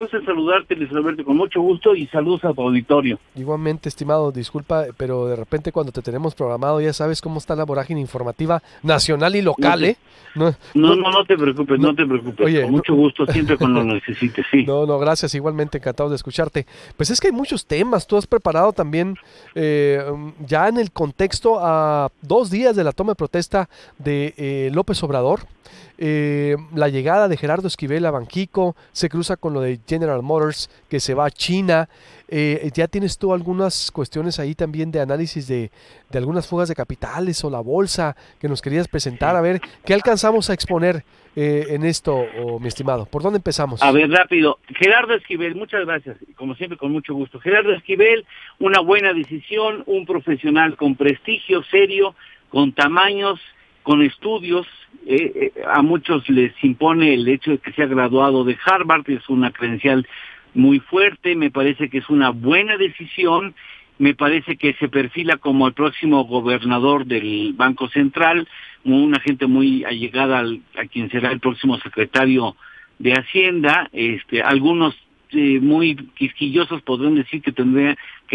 Gusto saludarte, Luis Alberto, con mucho gusto y saludos a tu auditorio. Igualmente, estimado, disculpa, pero de repente cuando te tenemos programado ya sabes cómo está la vorágine informativa nacional y No local, te, ¿eh? No, no, no, no, no te preocupes, no, no te preocupes, oye, con mucho gusto, siempre cuando lo necesites, sí. no, gracias, igualmente encantado de escucharte. Pues es que hay muchos temas, tú has preparado también ya en el contexto a 2 días de la toma de protesta de López Obrador. La llegada de Gerardo Esquivel a Banxico se cruza con lo de General Motors que se va a China. Ya tienes tú algunas cuestiones ahí también de análisis de algunas fugas de capitales o la bolsa que nos querías presentar. A Sí. ver, ¿qué alcanzamos a exponer en esto, mi estimado? ¿Por dónde A empezamos? ver, rápido, Gerardo Esquivel, muchas gracias, como siempre con mucho gusto. Gerardo Esquivel, una buena decisión, un profesional con prestigio, serio, con tamaños, con estudios. A muchos les impone el hecho de que se ha graduado de Harvard, es una credencial muy fuerte, me parece que es una buena decisión, me parece que se perfila como el próximo gobernador del Banco Central, una gente muy allegada a quien será el próximo secretario de Hacienda. Algunos muy quisquillosos podrán decir que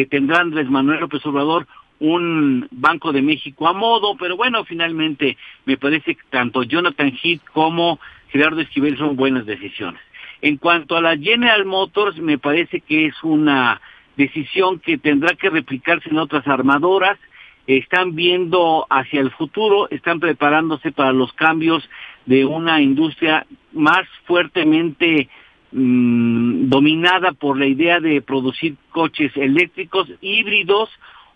tendrá Andrés Manuel López Obrador un Banco de México a modo, pero bueno, finalmente me parece que tanto Jonathan Heath como Gerardo Esquivel son buenas decisiones. En cuanto a la General Motors, me parece que es una decisión que tendrá que replicarse en otras armadoras. Están viendo hacia el futuro, están preparándose para los cambios de una industria más fuertemente dominada por la idea de producir coches eléctricos, híbridos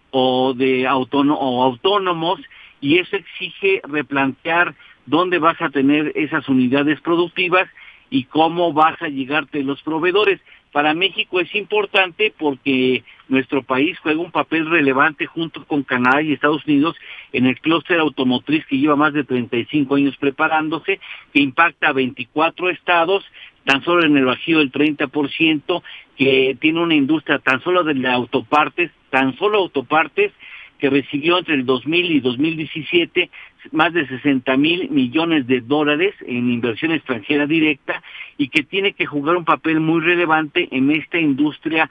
o autónomos, y eso exige replantear dónde vas a tener esas unidades productivas y cómo vas a llegarte los proveedores. Para México es importante porque nuestro país juega un papel relevante junto con Canadá y Estados Unidos en el clúster automotriz que lleva más de 35 años preparándose, que impacta a 24 estados, tan solo en el Bajío el 30%, que tiene una industria tan solo de autopartes, que recibió entre el 2000 y 2017 más de 60,000 millones de dólares en inversión extranjera directa, y que tiene que jugar un papel muy relevante en esta industria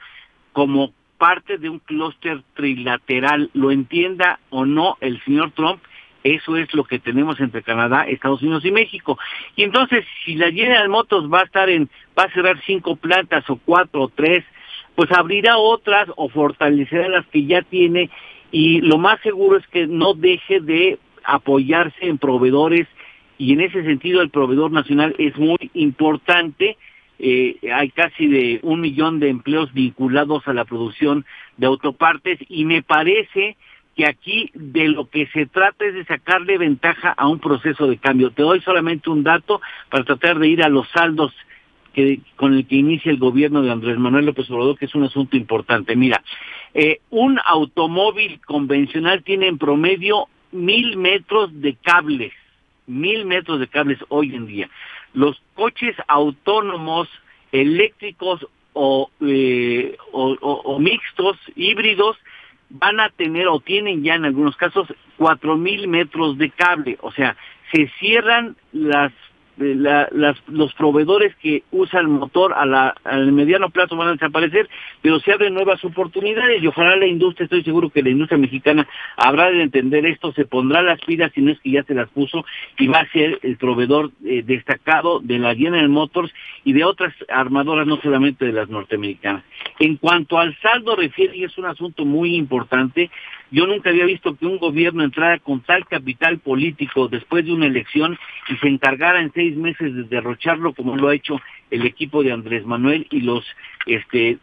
como parte de un clúster trilateral, lo entienda o no el señor Trump. Eso es lo que tenemos entre Canadá, Estados Unidos y México. Y entonces, si la General Motors va a cerrar 5 plantas o 4 o 3, pues abrirá otras o fortalecerá las que ya tiene, y lo más seguro es que no deje de apoyarse en proveedores, y en ese sentido el proveedor nacional es muy importante. Hay casi de 1 millón de empleos vinculados a la producción de autopartes, y me parece que aquí de lo que se trata es de sacarle ventaja a un proceso de cambio. Te doy solamente un dato para tratar de ir a los saldos con el que inicia el gobierno de Andrés Manuel López Obrador, que es un asunto importante. Mira, un automóvil convencional tiene en promedio 1,000 metros de cables, 1,000 metros de cables hoy en día. Los coches autónomos, eléctricos o mixtos, híbridos, van a tener o tienen ya en algunos casos 4,000 metros de cable. O sea, se cierran los proveedores que usan motor al mediano plazo van a desaparecer, pero se abren nuevas oportunidades, y ojalá la industria, estoy seguro que la industria mexicana habrá de entender esto, se pondrá las pilas, si no es que ya se las puso, y va a ser el proveedor destacado de la General Motors y de otras armadoras, no solamente de las norteamericanas. En cuanto al saldo refiere, y es un asunto muy importante, yo nunca había visto que un gobierno entrara con tal capital político después de una elección y se encargara en 6 meses de derrocharlo, como lo ha hecho el equipo de Andrés Manuel y los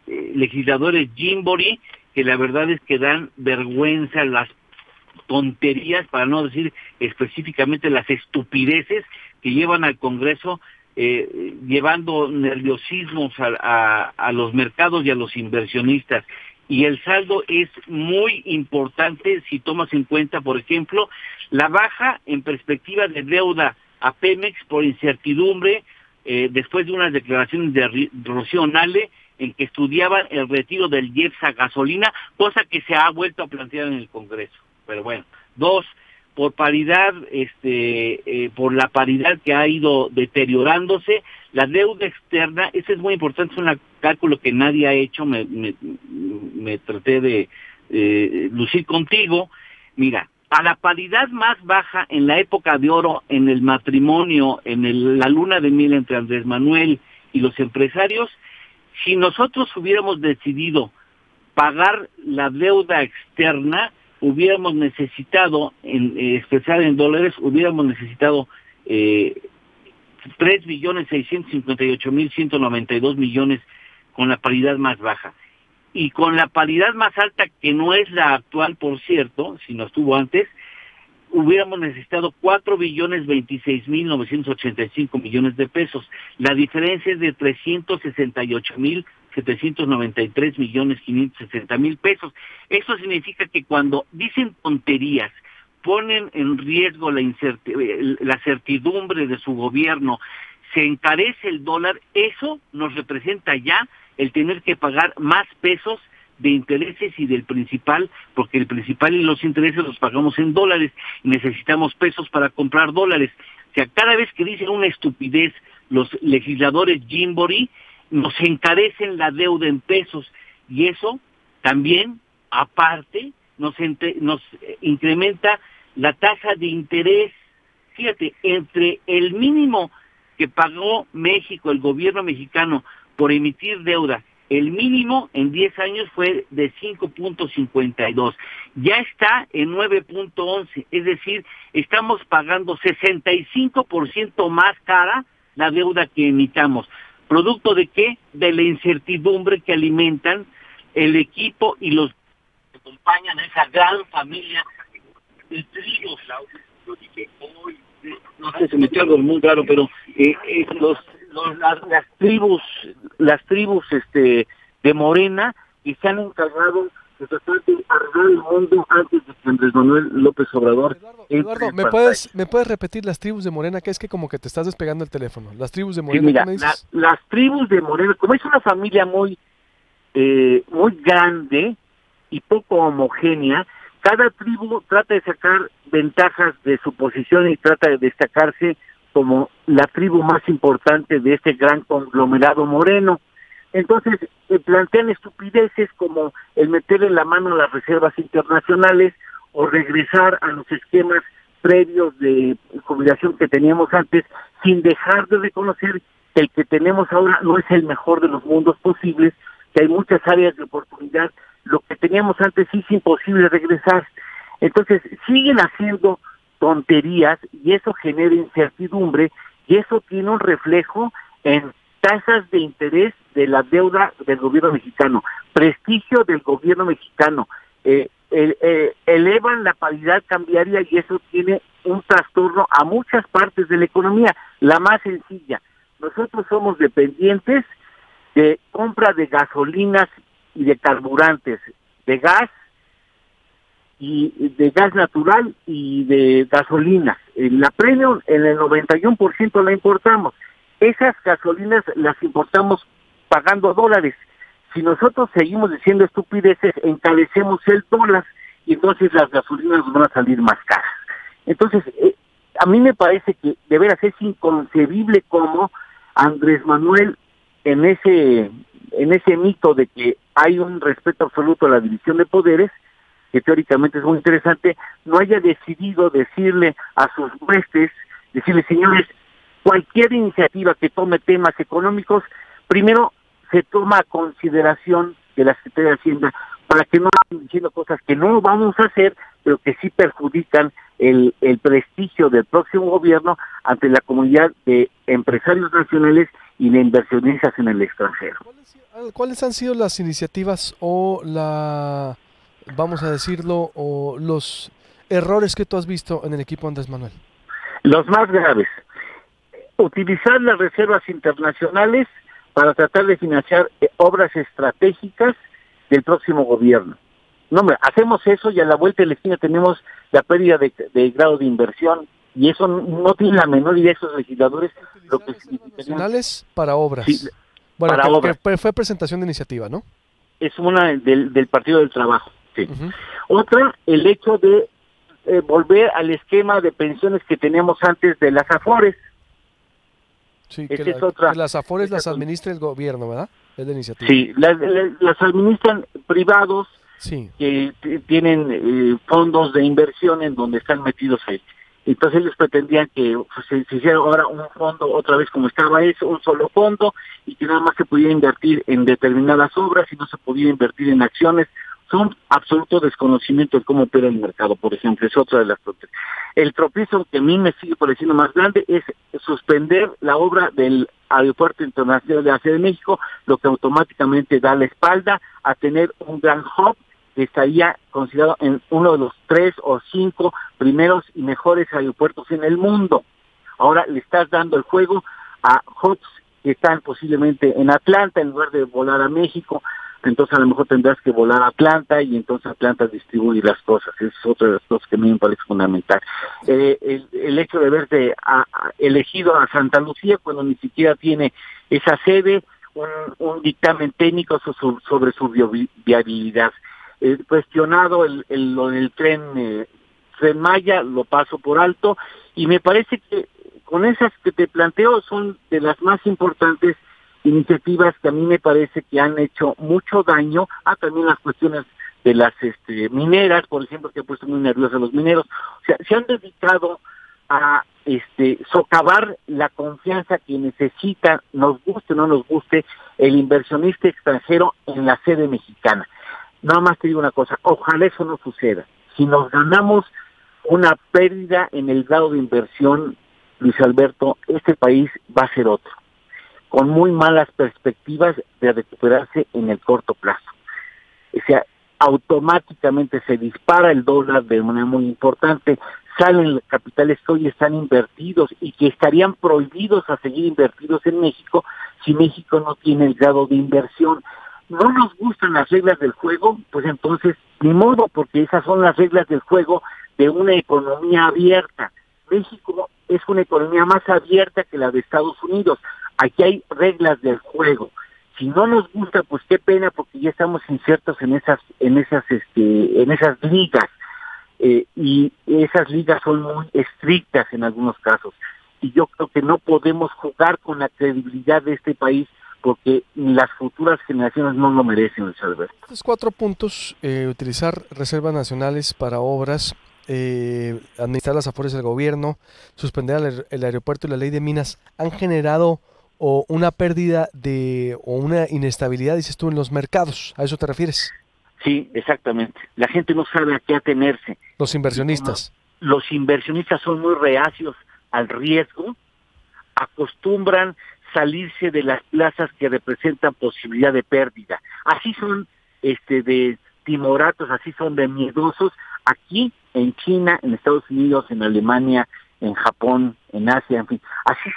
legisladores Jimbori, que la verdad es que dan vergüenza las tonterías, para no decir específicamente las estupideces que llevan al Congreso, llevando nerviosismos a los mercados y a los inversionistas. Y el saldo es muy importante si tomas en cuenta, por ejemplo, la baja en perspectiva de deuda a Pemex por incertidumbre, después de unas declaraciones de Rocío Nale en que estudiaban el retiro del IEPS a gasolina, cosa que se ha vuelto a plantear en el Congreso. Pero bueno, 2, por paridad, por la paridad que ha ido deteriorándose. La deuda externa, eso es muy importante, es un cálculo que nadie ha hecho, me traté de lucir contigo. Mira, a la paridad más baja en la época de oro, en el matrimonio, la luna de miel entre Andrés Manuel y los empresarios, si nosotros hubiéramos decidido pagar la deuda externa, hubiéramos necesitado, expresar en dólares, hubiéramos necesitado 3.658.192 millones con la paridad más baja. Y con la paridad más alta, que no es la actual, por cierto, sino estuvo antes, hubiéramos necesitado 4.026.985 millones de pesos. La diferencia es de 368.793.560.000 pesos. Eso significa que cuando dicen tonterías, ponen en riesgo la certidumbre de su gobierno, se encarece el dólar, eso nos representa ya el tener que pagar más pesos de intereses y del principal, porque el principal y los intereses los pagamos en dólares y necesitamos pesos para comprar dólares. O sea, cada vez que dicen una estupidez los legisladores Jimbori, nos encarecen la deuda en pesos, y eso también, aparte, nos incrementa la tasa de interés. Fíjate, entre el mínimo que pagó México, el gobierno mexicano, por emitir deuda, el mínimo en 10 años fue de 5.52, ya está en 9.11, es decir, estamos pagando 65% más cara la deuda que emitamos. ¿Producto de qué? De la incertidumbre que alimentan el equipo y los que acompañan a esa gran familia de trigos. No sé, se metió algo muy raro, pero las tribus de Morena, que se han encargado de tratar de arreglar el mundo antes de que Andrés Manuel López Obrador. Eduardo, ¿me puedes repetir las tribus de Morena? Que es que como que te estás despegando el teléfono. Las tribus de Morena, sí, mira, ¿qué me dices? Las tribus de Morena, como es una familia muy grande y poco homogénea, cada tribu trata de sacar ventajas de su posición y trata de destacarse como la tribu más importante de este gran conglomerado moreno. Entonces, plantean estupideces como el meterle la mano a las reservas internacionales o regresar a los esquemas previos de jubilación que teníamos antes, sin dejar de reconocer que el que tenemos ahora no es el mejor de los mundos posibles, que hay muchas áreas de oportunidad. Lo que teníamos antes sí es imposible regresar. Entonces, siguen haciendo tonterías y eso genera incertidumbre y eso tiene un reflejo en tasas de interés de la deuda del gobierno mexicano, prestigio del gobierno mexicano, elevan la paridad cambiaria y eso tiene un trastorno a muchas partes de la economía. La más sencilla, nosotros somos dependientes de compra de gasolinas y de carburantes, de gas y de gas natural y de gasolina. La Premium en el 91% la importamos. Esas gasolinas las importamos pagando dólares. Si nosotros seguimos diciendo estupideces, encarecemos el dólar y entonces las gasolinas nos van a salir más caras. Entonces, a mí me parece que de veras es inconcebible cómo Andrés Manuel, en ese mito de que hay un respeto absoluto a la división de poderes, que teóricamente es muy interesante, no haya decidido decirle a sus huestes, decirle, señores, cualquier iniciativa que tome temas económicos, primero se toma a consideración de la Secretaría de Hacienda, para que no vayan diciendo cosas que no vamos a hacer, pero que sí perjudican el prestigio del próximo gobierno ante la comunidad de empresarios nacionales y de inversionistas en el extranjero. ¿Cuáles han sido las iniciativas o vamos a decirlo, o los errores que tú has visto en el equipo Andrés Manuel? Los más graves: utilizar las reservas internacionales para tratar de financiar obras estratégicas del próximo gobierno. No, hombre, hacemos eso y a la vuelta de la esquina tenemos la pérdida de grado de inversión, y eso no tiene la menor idea esos legisladores lo que nacionales para obras. Sí, bueno, para obras. Que fue presentación de iniciativa, ¿no? Es una del Partido del Trabajo, sí. Uh-huh. Otra, el hecho de volver al esquema de pensiones que teníamos antes de las AFORES. Sí, que las AFORES las administra el gobierno, ¿verdad? Es la iniciativa. Sí, las administran privados, sí, que tienen fondos de inversión en donde están metidos ahí. Entonces ellos pretendían que se hiciera ahora un fondo, otra vez como estaba eso, un solo fondo, y que nada más se podía invertir en determinadas obras y no se podía invertir en acciones. Son absoluto desconocimiento de cómo opera el mercado, por ejemplo, es otra de las cosas. El tropiezo que a mí me sigue pareciendo más grande es suspender la obra del Aeropuerto Internacional de la Ciudad de México, lo que automáticamente da la espalda a tener un gran hub que estaría considerado en uno de los 3 o 5 primeros y mejores aeropuertos en el mundo. Ahora le estás dando el juego a hubs que están posiblemente en Atlanta en lugar de volar a México. Entonces a lo mejor tendrás que volar a Atlanta y entonces Atlanta distribuye las cosas. Esa es otra de las cosas que a mí me parece fundamental. El hecho de haberse elegido a Santa Lucía cuando ni siquiera tiene esa sede, un dictamen técnico sobre su viabilidad. Cuestionado lo del tren Maya, lo paso por alto, y me parece que con esas que te planteo son de las más importantes iniciativas que a mí me parece que han hecho mucho daño. También las cuestiones de las mineras, por ejemplo, que ha puesto muy nerviosos a los mineros. O sea, se han dedicado a socavar la confianza que necesita, nos guste o no nos guste, el inversionista extranjero en la sede mexicana. Nada más te digo una cosa, ojalá eso no suceda. Si nos ganamos una pérdida en el grado de inversión, Luis Alberto, este país va a ser otro, con muy malas perspectivas de recuperarse en el corto plazo. O sea, automáticamente se dispara el dólar de manera muy importante, salen los capitales que hoy están invertidos y que estarían prohibidos a seguir invertidos en México si México no tiene el grado de inversión. No nos gustan las reglas del juego, pues entonces ni modo, porque esas son las reglas del juego de una economía abierta. México es una economía más abierta que la de Estados Unidos. Aquí hay reglas del juego. Si no nos gusta, pues qué pena, porque ya estamos insertos en esas ligas, y esas ligas son muy estrictas en algunos casos. Y yo creo que no podemos jugar con la credibilidad de este país, porque las futuras generaciones no lo merecen, Luis Alberto. Estos 4 puntos, utilizar reservas nacionales para obras, administrar las AFORES del gobierno, suspender el aeropuerto y la ley de minas, han generado una pérdida o una inestabilidad, dices tú, en los mercados. ¿A eso te refieres? Sí, exactamente. La gente no sabe a qué atenerse. Los inversionistas. Los inversionistas son muy reacios al riesgo, acostumbran salirse de las plazas que representan posibilidad de pérdida. Así son de timoratos, así son de miedosos aquí en China, en Estados Unidos, en Alemania, en Japón, en Asia, en fin. Así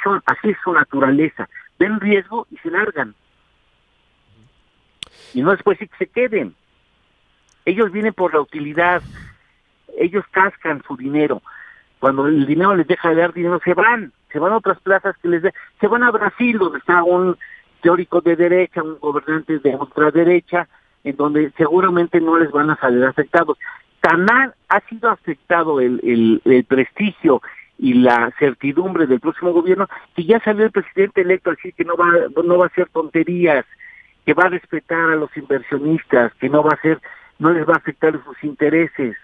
es su naturaleza. Ven riesgo y se largan. Y no después sí que se queden. Ellos vienen por la utilidad. Ellos cascan su dinero. Cuando el dinero les deja de dar dinero, se van a otras plazas se van a Brasil, donde está un teórico de derecha, un gobernante de ultraderecha, en donde seguramente no les van a salir afectados. Tan ha sido afectado el prestigio y la certidumbre del próximo gobierno, que ya salió el presidente electo a decir que no va a hacer tonterías, que va a respetar a los inversionistas, que no les va a afectar sus intereses.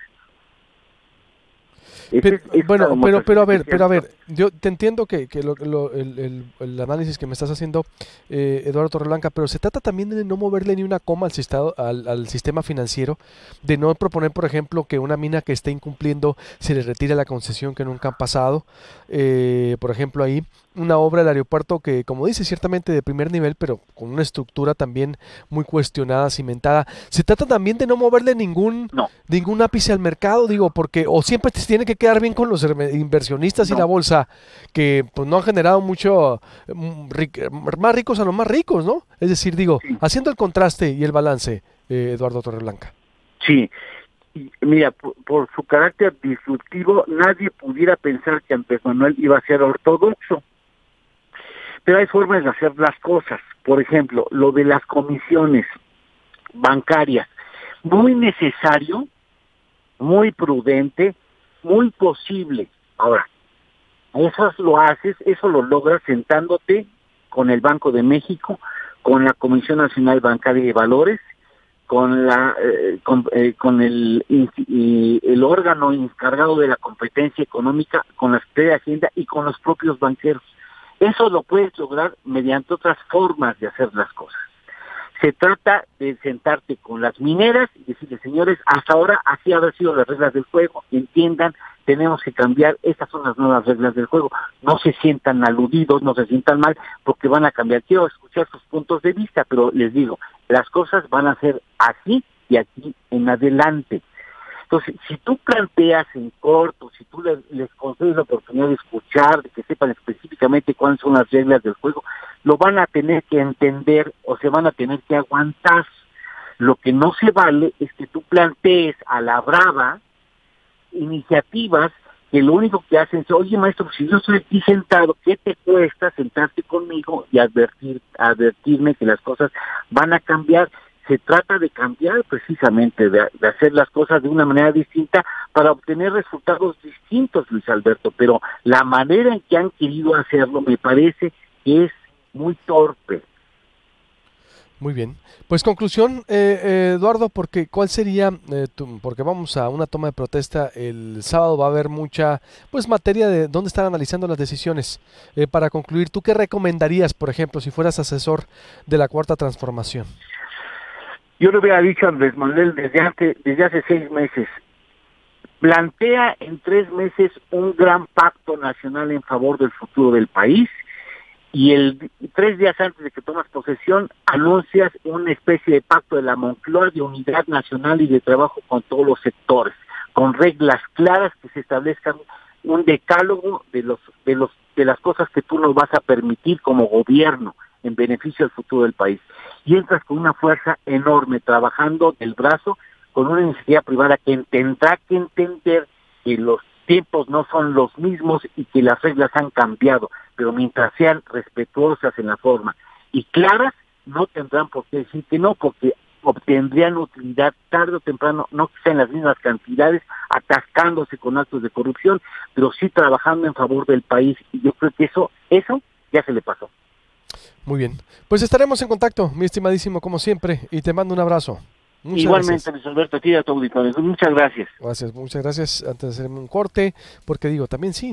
Pero a ver, yo te entiendo que el análisis que me estás haciendo, Eduardo Torreblanca, pero se trata también de no moverle ni una coma al sistema financiero, de no proponer, por ejemplo, que una mina que esté incumpliendo se le retire la concesión que nunca han pasado, por ejemplo ahí, una obra del aeropuerto que, como dice, ciertamente de primer nivel, pero con una estructura también muy cuestionada, cimentada. Se trata también de no moverle ningún ápice al mercado, digo, porque o siempre te tiene que quedar bien con los inversionistas y la bolsa, que pues no han generado mucho, más ricos a los más ricos, ¿no? Es decir, digo, haciendo el contraste y el balance, Eduardo Torreblanca. Sí. Mira, por su carácter disruptivo, nadie pudiera pensar que Andrés Manuel iba a ser ortodoxo. Pero hay formas de hacer las cosas. Por ejemplo, lo de las comisiones bancarias. Muy necesario, muy prudente, muy posible. Ahora, eso lo logras sentándote con el Banco de México, con la Comisión Nacional Bancaria y de Valores, con el órgano encargado de la competencia económica, con la Secretaría de Hacienda y con los propios banqueros. Eso lo puedes lograr mediante otras formas de hacer las cosas. Se trata de sentarte con las mineras y decirles, señores, hasta ahora así habrán sido las reglas del juego, entiendan, tenemos que cambiar, estas son las nuevas reglas del juego, no se sientan aludidos, no se sientan mal, porque van a cambiar. Quiero escuchar sus puntos de vista, pero les digo, las cosas van a ser así y aquí en adelante. Entonces, si tú planteas en corto, si tú les concedes la oportunidad de escuchar, de que sepan específicamente cuáles son las reglas del juego, lo van a tener que entender o se van a tener que aguantar. Lo que no se vale es que tú plantees a la brava iniciativas que lo único que hacen es, oye maestro, si yo estoy aquí sentado, ¿qué te cuesta sentarte conmigo y advertirme que las cosas van a cambiar? Se trata de cambiar precisamente, de hacer las cosas de una manera distinta para obtener resultados distintos, Luis Alberto, pero la manera en que han querido hacerlo me parece que es muy torpe. Muy bien. Pues conclusión, Eduardo, porque ¿cuál sería, porque vamos a una toma de protesta el sábado, va a haber mucha pues materia de dónde están analizando las decisiones. Para concluir, ¿tú qué recomendarías, por ejemplo, si fueras asesor de la Cuarta Transformación? Yo le hubiera dicho a Andrés Manuel desde hace 6 meses, plantea en 3 meses un gran pacto nacional en favor del futuro del país y 3 días antes de que tomas posesión anuncias una especie de pacto de la Moncloa de unidad nacional y de trabajo con todos los sectores, con reglas claras que se establezcan un decálogo de las cosas que tú nos vas a permitir como gobierno en beneficio del futuro del país. Y entras con una fuerza enorme, trabajando del brazo con una iniciativa privada que tendrá que entender que los tiempos no son los mismos y que las reglas han cambiado, pero mientras sean respetuosas en la forma y claras, no tendrán por qué decir que no, porque obtendrían utilidad tarde o temprano, no que sean las mismas cantidades, atascándose con actos de corrupción, pero sí trabajando en favor del país, y yo creo que eso ya se le pasó. Muy bien, pues estaremos en contacto, mi estimadísimo, como siempre, y te mando un abrazo. Muchas Igualmente, Luis Alberto, a ti y a tu auditorio. Muchas gracias. Muchas gracias. Antes de hacerme un corte, porque digo, también sí.